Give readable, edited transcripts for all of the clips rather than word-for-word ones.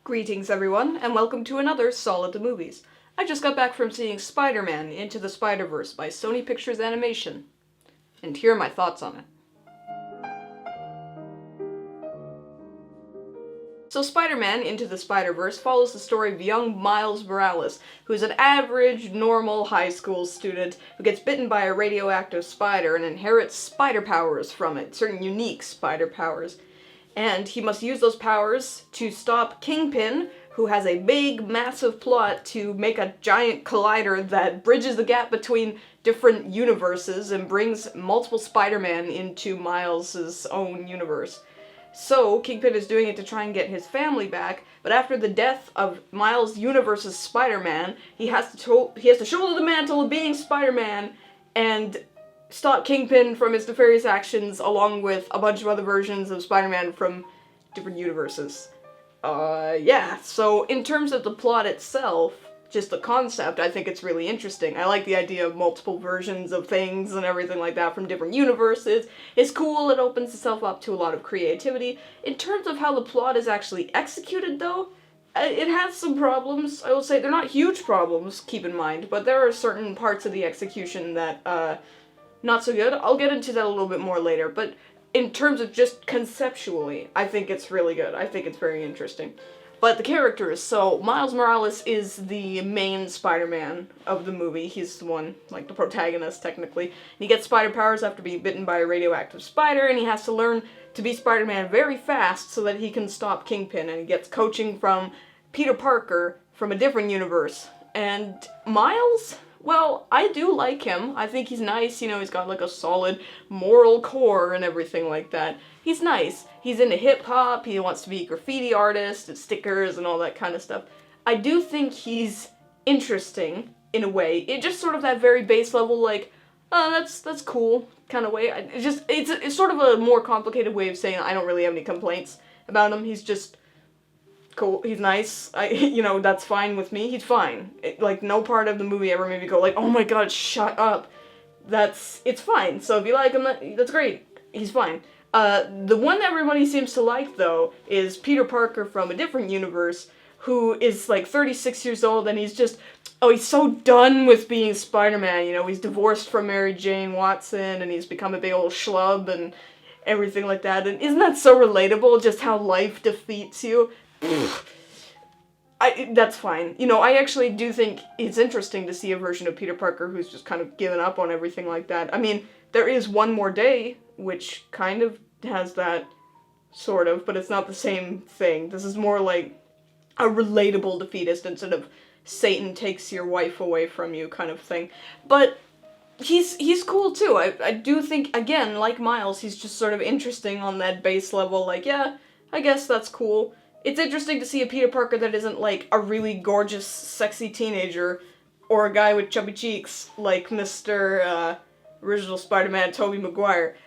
Greetings everyone, and welcome to another Sol at the Movies. I just got back from seeing Spider-Man Into the Spiderverse by Sony Pictures Animation, and here are my thoughts on it. So Spider-Man Into the Spiderverse follows the story of young Miles Morales, who is an average, normal high school student who gets bitten by a radioactive spider and inherits spider powers from it, certain unique spider powers. And he must use those powers to stop Kingpin, who has a big, massive plot to make a giant collider that bridges the gap between different universes and brings multiple Spider-Man into Miles' own universe. So, Kingpin is doing it to try and get his family back, but after the death of Miles' universe's Spider-Man, he has to shoulder the mantle of being Spider-Man and stop Kingpin from his nefarious actions, along with a bunch of other versions of Spider-Man from different universes. Yeah, so in terms of the plot itself, just the concept, I think it's really interesting. I like the idea of multiple versions of things and everything like that from different universes. It's cool, it opens itself up to a lot of creativity. In terms of how the plot is actually executed, though, it has some problems. I will say they're not huge problems, keep in mind, but there are certain parts of the execution that, not so good. I'll get into that a little bit more later, but in terms of just conceptually, I think it's really good. I think it's very interesting. But the characters, so Miles Morales is the main Spider-Man of the movie. He's the one, like the protagonist, technically. And he gets spider powers after being bitten by a radioactive spider, and he has to learn to be Spider-Man very fast so that he can stop Kingpin, and he gets coaching from Peter Parker from a different universe. And Miles? Well, I do like him. I think he's nice, you know, he's got like a solid moral core and everything like that. He's nice. He's into hip-hop, he wants to be a graffiti artist and stickers and all that kind of stuff. I do think he's interesting, in a way. It just sort of that very base level, like, oh, that's cool kind of way. It's sort of a more complicated way of saying I don't really have any complaints about him. He's just cool. He's nice. You know, that's fine with me. He's fine. Like, no part of the movie ever made me go like, oh my god, shut up. It's fine. So if you like him, that's great. He's fine. The one that everybody seems to like, though, is Peter Parker from a different universe, who is like 36 years old, and he's just, he's so done with being Spider-Man, you know, he's divorced from Mary Jane Watson, and he's become a big old schlub, and everything like that, and isn't that so relatable, just how life defeats you? That's fine. You know, I actually do think it's interesting to see a version of Peter Parker who's just kind of given up on everything like that. I mean, there is One More Day, which kind of has that, sort of, but it's not the same thing. This is more like a relatable defeatist instead of Satan takes your wife away from you kind of thing. But he's cool too. I do think, again, like Miles, he's just sort of interesting on that base level, like, yeah, I guess that's cool. It's interesting to see a Peter Parker that isn't, like, a really gorgeous, sexy teenager, or a guy with chubby cheeks, like Mr. Original Spider-Man, Tobey Maguire.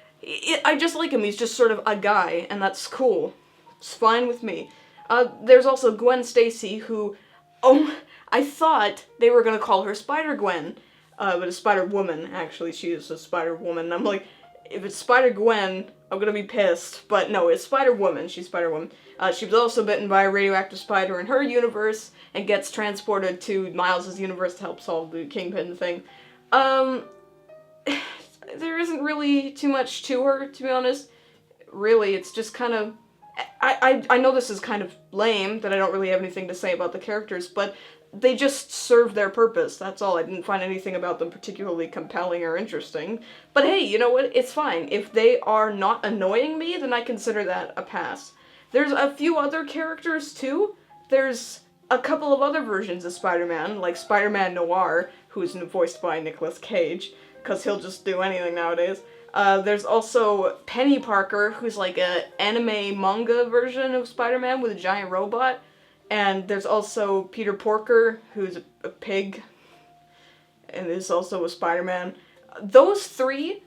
I just like him, he's just sort of a guy, and that's cool. It's fine with me. There's also Gwen Stacy, who, I thought they were gonna call her Spider-Gwen, but it's Spider-Woman, actually, she is a Spider-Woman, and I'm like, if it's Spider-Gwen, I'm gonna be pissed, but no, it's Spider-Woman, she's Spider-Woman. She was also bitten by a radioactive spider in her universe, and gets transported to Miles' universe to help solve the Kingpin thing. There isn't really too much to her, to be honest. Really, it's just kind of... I know this is kind of lame, that I don't really have anything to say about the characters, but they just serve their purpose, that's all. I didn't find anything about them particularly compelling or interesting. But hey, you know what? It's fine. If they are not annoying me, then I consider that a pass. There's a few other characters, too. There's a couple of other versions of Spider-Man, like Man Noir, who's voiced by Nicolas Cage, because he'll just do anything nowadays. There's also Penny Parker, who's like a anime manga version of Spider-Man with a giant robot. And there's also Peter Porker, who's a pig, and is also a Spider-Man. Those three,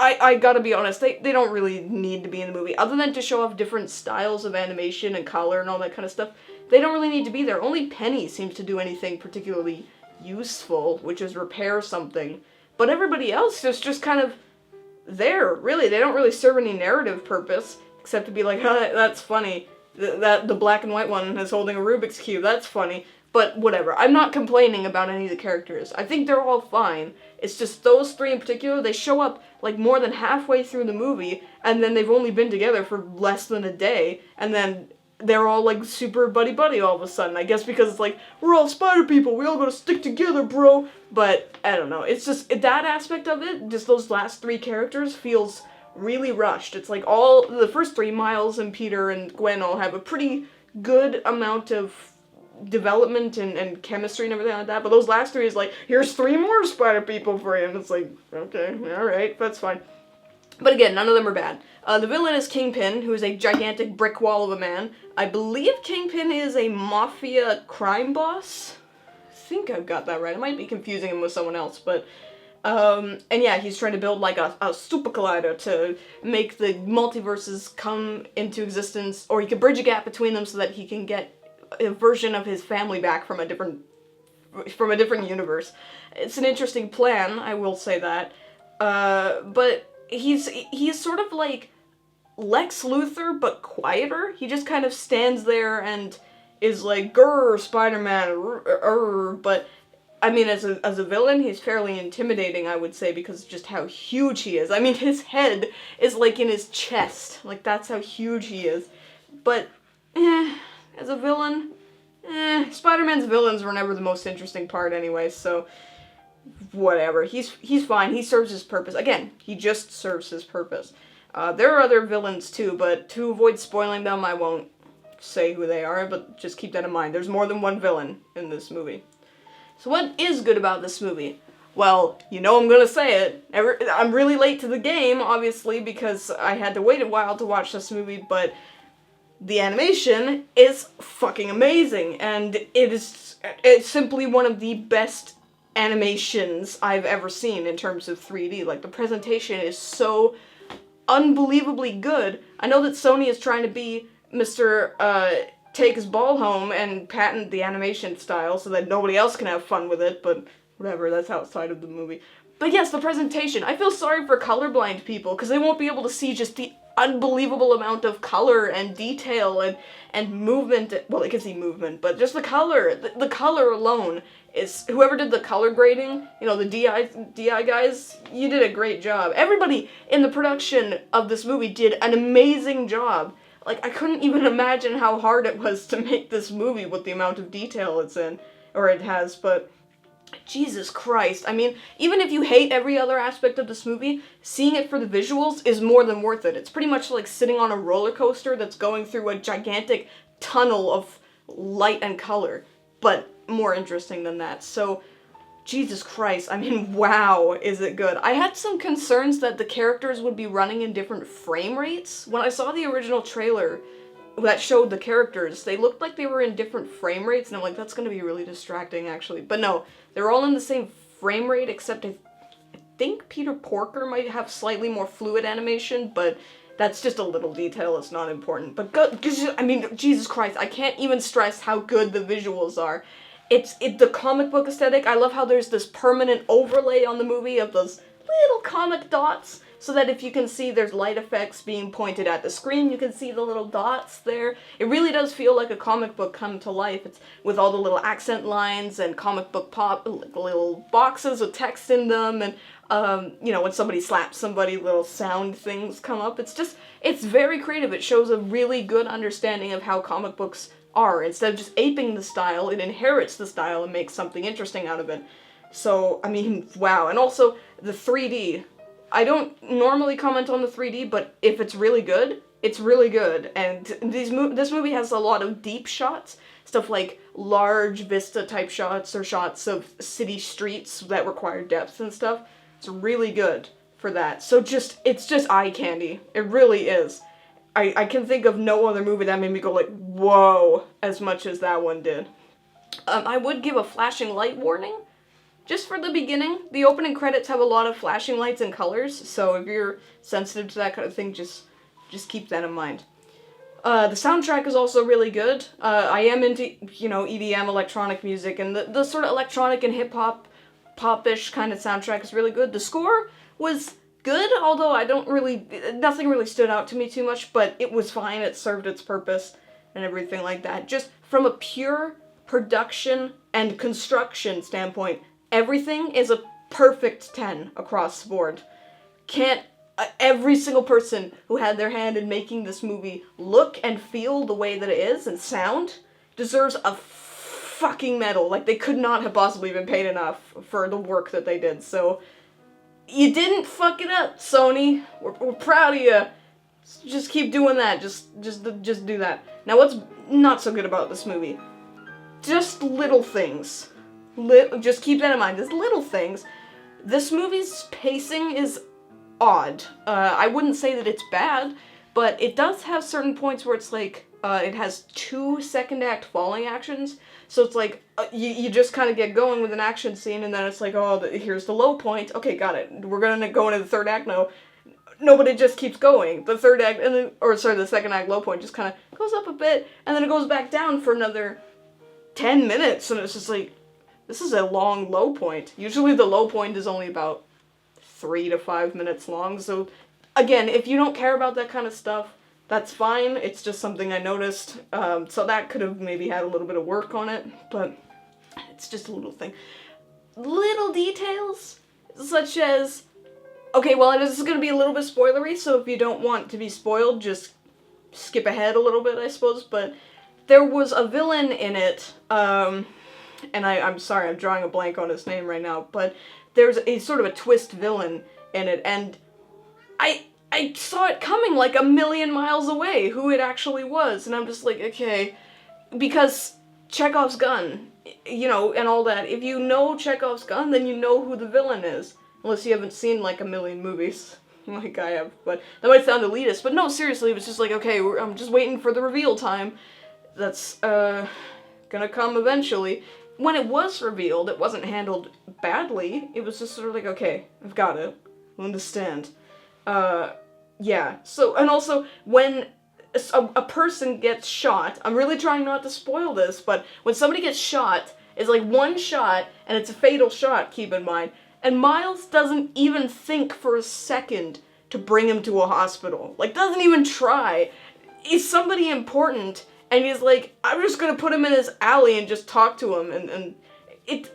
I gotta be honest, they don't really need to be in the movie. Other than to show off different styles of animation and color and all that kind of stuff, they don't really need to be there. Only Penny seems to do anything particularly useful, which is repair something. But everybody else is just kind of there, really. They don't really serve any narrative purpose, except to be like, that's funny. The black and white one is holding a Rubik's Cube. That's funny. But whatever. I'm not complaining about any of the characters. I think they're all fine. It's just those three in particular, they show up like more than halfway through the movie, and then they've only been together for less than a day, and then they're all like super buddy-buddy all of a sudden. I guess because it's like, we're all spider people, we all gotta stick together, bro. But, I don't know. It's just, that aspect of it, just those last three characters feels really rushed. It's like the first three, Miles and Peter and Gwen, all have a pretty good amount of development and chemistry and everything like that, but those last three is like, here's three more spider people for you, and it's like, okay, alright, that's fine. But again, none of them are bad. The villain is Kingpin, who is a gigantic brick wall of a man. I believe Kingpin is a mafia crime boss? I think I've got that right. I might be confusing him with someone else, but and yeah, he's trying to build like a super collider to make the multiverses come into existence, or he can bridge a gap between them so that he can get a version of his family back from a different universe. It's an interesting plan, I will say that. But he's sort of like Lex Luthor, but quieter. He just kind of stands there and is like, grr, Spider-Man, but I mean, as a villain, he's fairly intimidating, I would say, because of just how huge he is. I mean, his head is like in his chest. Like, that's how huge he is. But, as a villain, Spider-Man's villains were never the most interesting part anyway, so whatever. He's fine. He serves his purpose. Again, he just serves his purpose. There are other villains too, but to avoid spoiling them, I won't say who they are, but just keep that in mind. There's more than one villain in this movie. So what is good about this movie? Well, you know I'm gonna say it. I'm really late to the game, obviously, because I had to wait a while to watch this movie, but the animation is fucking amazing, and it's simply one of the best animations I've ever seen in terms of 3D. Like, the presentation is so unbelievably good. I know that Sony is trying to be Mr. Take his ball home and patent the animation style so that nobody else can have fun with it, but whatever, that's outside of the movie. But yes, the presentation. I feel sorry for colorblind people, because they won't be able to see just the unbelievable amount of color and detail and movement. Well, they can see movement, but just the color. The color alone is, whoever did the color grading, you know, the DI guys, you did a great job. Everybody in the production of this movie did an amazing job. Like, I couldn't even imagine how hard it was to make this movie with the amount of detail it's in, or it has, but Jesus Christ. I mean, even if you hate every other aspect of this movie, seeing it for the visuals is more than worth it. It's pretty much like sitting on a roller coaster that's going through a gigantic tunnel of light and color, but more interesting than that. So, Jesus Christ, I mean, wow, is it good. I had some concerns that the characters would be running in different frame rates. When I saw the original trailer that showed the characters, they looked like they were in different frame rates, and I'm like, that's gonna be really distracting, actually. But no, they're all in the same frame rate, except I think Peter Porker might have slightly more fluid animation, but that's just a little detail, it's not important. But, I mean, Jesus Christ, I can't even stress how good the visuals are. It's the comic book aesthetic. I love how there's this permanent overlay on the movie of those little comic dots, so that if you can see there's light effects being pointed at the screen, you can see the little dots there. It really does feel like a comic book come to life. It's with all the little accent lines and comic book little boxes with text in them, and you know, when somebody slaps somebody, little sound things come up. It's very creative. It shows a really good understanding of how comic books are. Instead of just aping the style, it inherits the style and makes something interesting out of it. So, I mean, wow. And also, the 3D. I don't normally comment on the 3D, but if it's really good, it's really good. And this movie has a lot of deep shots, stuff like large vista type shots or shots of city streets that require depth and stuff. It's really good for that. So it's just eye candy. It really is. I can think of no other movie that made me go like, whoa, as much as that one did. I would give a flashing light warning. Just for the beginning, the opening credits have a lot of flashing lights and colors, so if you're sensitive to that kind of thing, just keep that in mind. The soundtrack is also really good. I am into, you know, EDM, electronic music, and the sort of electronic and hip-hop, pop-ish kind of soundtrack is really good. The score was good, although nothing really stood out to me too much, but it was fine, it served its purpose. and everything like that. Just from a pure production and construction standpoint, everything is a perfect 10 across the board. Every single person who had their hand in making this movie look and feel the way that it is and sound deserves a fucking medal. Like, they could not have possibly been paid enough for the work that they did. So, you didn't fuck it up, Sony. We're proud of you. Just keep doing that. Just do that. Now, what's not so good about this movie? Just little things. Just keep that in mind. Just little things. This movie's pacing is odd. I wouldn't say that it's bad, but it does have certain points where it's like, it has 2 second act falling actions, so it's like, you just kind of get going with an action scene, and then it's like, oh, here's the low point, okay, got it, we're gonna go into the third act now. No, but it just keeps going. The third act, the second act low point just kind of goes up a bit, and then it goes back down for another 10 minutes, and it's just like, this is a long low point. Usually the low point is only about 3 to 5 minutes long, so again, if you don't care about that kind of stuff, that's fine. It's just something I noticed, so that could have maybe had a little bit of work on it, but it's just a little thing. Little details, such as, okay, well, this is going to be a little bit spoilery, so if you don't want to be spoiled, just skip ahead a little bit, I suppose, but there was a villain in it, and I'm sorry, I'm drawing a blank on his name right now, but there's a sort of a twist villain in it, and I saw it coming like a million miles away, who it actually was, and I'm just like, okay, because Chekhov's gun, you know, and all that, if you know Chekhov's gun, then you know who the villain is, unless you haven't seen like a million movies, like I have, but that might sound elitist, but no, seriously, it was just like, okay, I'm just waiting for the reveal time, that's, gonna come eventually. When it was revealed, it wasn't handled badly. It was just sort of like, okay, I've got it. I understand. Yeah. So, and also, when a person gets shot, I'm really trying not to spoil this, but when somebody gets shot, it's like one shot, and it's a fatal shot, keep in mind, and Miles doesn't even think for a second to bring him to a hospital. Like, doesn't even try. He's somebody important, and he's like, I'm just gonna put him in his alley and just talk to him, and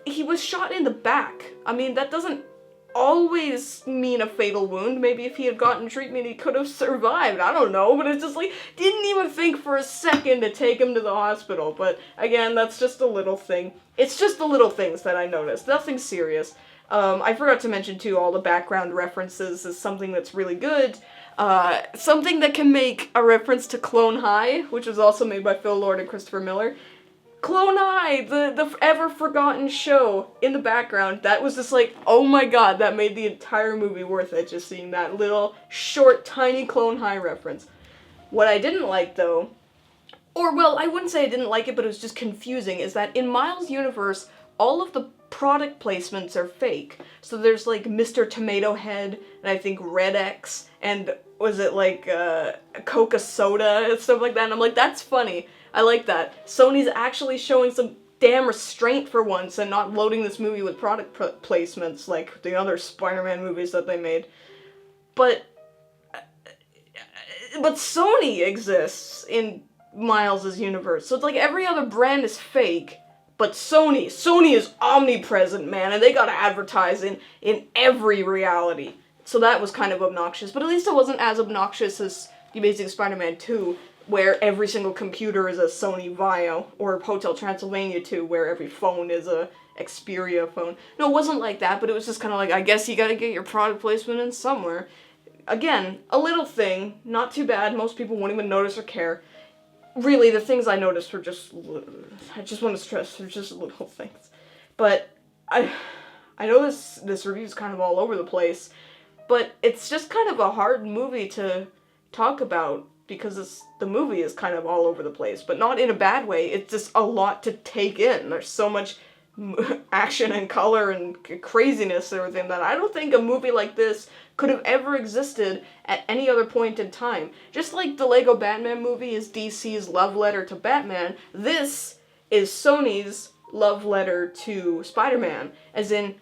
he was shot in the back. I mean, that doesn't always mean a fatal wound. Maybe if he had gotten treatment, he could have survived. I don't know, but it's just like, didn't even think for a second to take him to the hospital. But again, that's just a little thing. It's just the little things that I noticed. Nothing serious. I forgot to mention, too, all the background references is something that's really good. Something that can make a reference to Clone High, which was also made by Phil Lord and Christopher Miller. Clone High, the ever-forgotten show in the background, that was just like, oh my god, that made the entire movie worth it, just seeing that little, short, tiny Clone High reference. What I didn't like, though, or, well, I wouldn't say I didn't like it, but it was just confusing, is that in Miles' universe, all of the product placements are fake. So there's like Mr. Tomato Head, and I think Red X, and was it like Coca Soda and stuff like that, and I'm like, that's funny. I like that. Sony's actually showing some damn restraint for once and not loading this movie with product placements like the other Spider-Man movies that they made. But Sony exists in Miles' universe, so it's like every other brand is fake. But Sony is omnipresent, man, and they gotta advertise in every reality. So that was kind of obnoxious, but at least it wasn't as obnoxious as The Amazing Spider-Man 2, where every single computer is a Sony Vaio, or Hotel Transylvania 2, where every phone is a Xperia phone. No, it wasn't like that, but it was just kind of like, I guess you gotta get your product placement in somewhere. Again, a little thing, not too bad, most people won't even notice or care. Really, the things I noticed were just, I just want to stress, they're just little things. But I know this review's kind of all over the place, but it's just kind of a hard movie to talk about because the movie is kind of all over the place, but not in a bad way. It's just a lot to take in. There's so much action and color and craziness and everything that I don't think a movie like this could have ever existed at any other point in time. Just like the Lego Batman movie is DC's love letter to Batman, this is Sony's love letter to Spider-Man. As in,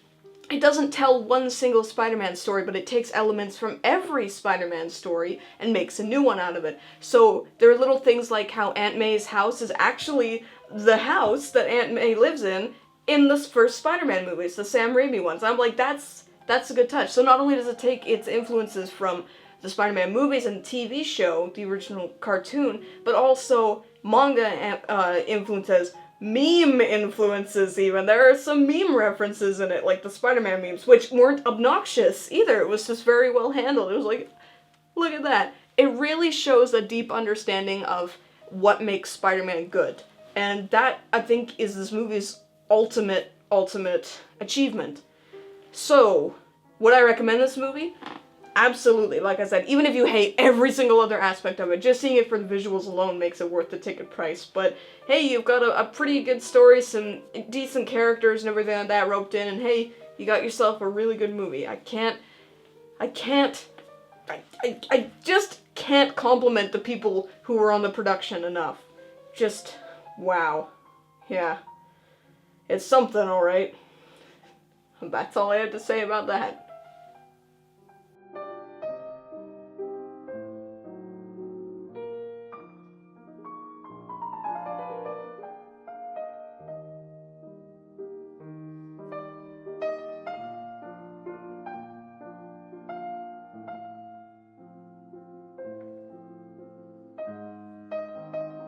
it doesn't tell one single Spider-Man story, but it takes elements from every Spider-Man story and makes a new one out of it. So there are little things like how Aunt May's house is actually the house that Aunt May lives in the first Spider-Man movies, the Sam Raimi ones. I'm like, that's a good touch. So not only does it take its influences from the Spider-Man movies and TV show, the original cartoon, but also manga influences, meme influences even. There are some meme references in it, like the Spider-Man memes, which weren't obnoxious either. It was just very well handled. It was like, look at that. It really shows a deep understanding of what makes Spider-Man good. And that, I think, is this movie's ultimate achievement. So, would I recommend this movie? Absolutely. Like I said, even if you hate every single other aspect of it, just seeing it for the visuals alone makes it worth the ticket price. But hey, you've got a pretty good story, some decent characters and everything like that roped in, and hey, you got yourself a really good movie. I just can't compliment the people who were on the production enough. Just, wow. Yeah. It's something, alright. That's all I have to say about that.